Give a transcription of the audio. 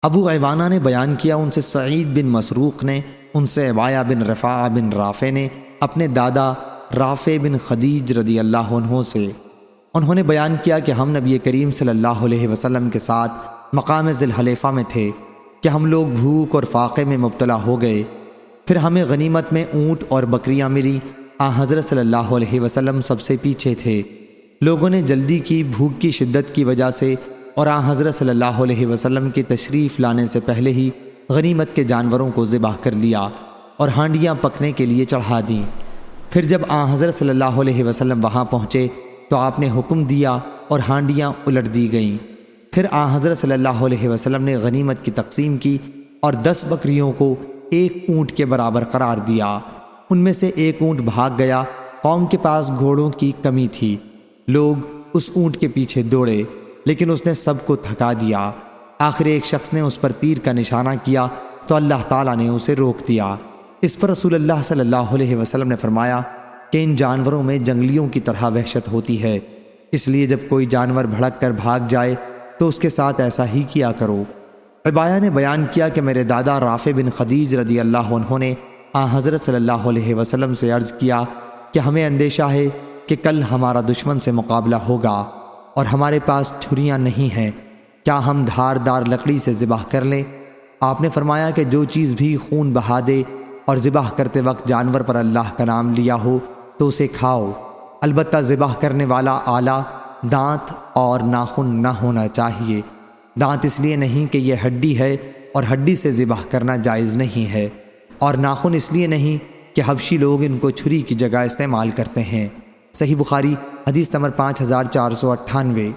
ابو عوانہ نے بیان کیا ان سے سعید بن مسروق نے، ان سے عبایہ بن رفاعہ بن رافع نے اپنے دادا رافع بن خدیج رضی اللہ عنہ سے، انہوں نے بیان کیا کہ ہم نبی کریم صلی اللہ علیہ وسلم کے ساتھ مقام ذی الحلیفہ میں تھے کہ ہم لوگ بھوک اور فاقے میں مبتلا ہو گئے۔ پھر ہمیں غنیمت میں اونٹ اور بکریاں ملی۔ حضرت صلی اللہ علیہ وسلم سب سے پیچھے تھے۔ لوگوں نے جلدی کی بھوک کی شدت کی وجہ سے، اور حضرت صلی اللہ علیہ وسلم کی تشریف لانے سے پہلے ہی غنیمت کے جانوروں کو ذبح کر لیا اور ہانڈیاں پکنے کے لیے چڑھا دیں۔ پھر جب حضرت صلی اللہ علیہ وسلم وہاں پہنچے تو آپ نے حکم دیا اور ہانڈیاں الٹ دی گئیں۔ پھر حضرت صلی اللہ علیہ وسلم نے غنیمت کی تقسیم کی اور 10 بکریوں کو ایک اونٹ کے برابر قرار دیا۔ ان میں سے ایک اونٹ بھاگ گیا۔ قوم کے پاس گھوڑوں کی کمی تھی۔ لوگ اس اونٹ کے پیچھے دوڑے، لیکن اس نے سب کو تھکا دیا۔ آخر ایک شخص نے اس پر تیر کا نشانہ کیا تو اللہ تعالیٰ نے اسے روک دیا۔ اس پر رسول اللہ صلی اللہ علیہ وسلم نے فرمایا کہ ان جانوروں میں جنگلیوں کی طرح وحشت ہوتی ہے، اس لیے جب کوئی جانور بھڑک کر بھاگ جائے تو اس کے ساتھ ایسا ہی کیا کرو۔ عبایہ نے بیان کیا کہ میرے دادا رافع بن خدیج رضی اللہ عنہ نے حضرت صلی اللہ علیہ وسلم سے عرض کیا کہ ہمیں اندیشہ ہے کہ کل ہمارا دشمن سے مقابلہ ہوگا اور ہمارے پاس چھریاں نہیں ہیں، کیا ہم دھاردار لکڑی سے ذبح کر لیں؟ آپ نے فرمایا کہ جو چیز بھی خون بہا دے اور ذبح کرتے وقت جانور پر اللہ کا نام لیا ہو تو اسے کھاؤ، البتہ ذبح کرنے والا آلہ دانت اور ناخن نہ ہونا چاہیے۔ دانت اس لیے نہیں کہ یہ ہڈی ہے اور ہڈی سے ذبح کرنا جائز نہیں ہے، اور ناخن اس لیے نہیں کہ حبشی لوگ ان کو چھری کی جگہ استعمال کرتے ہیں۔ صحیح بخاری حدیث نمبر 5498۔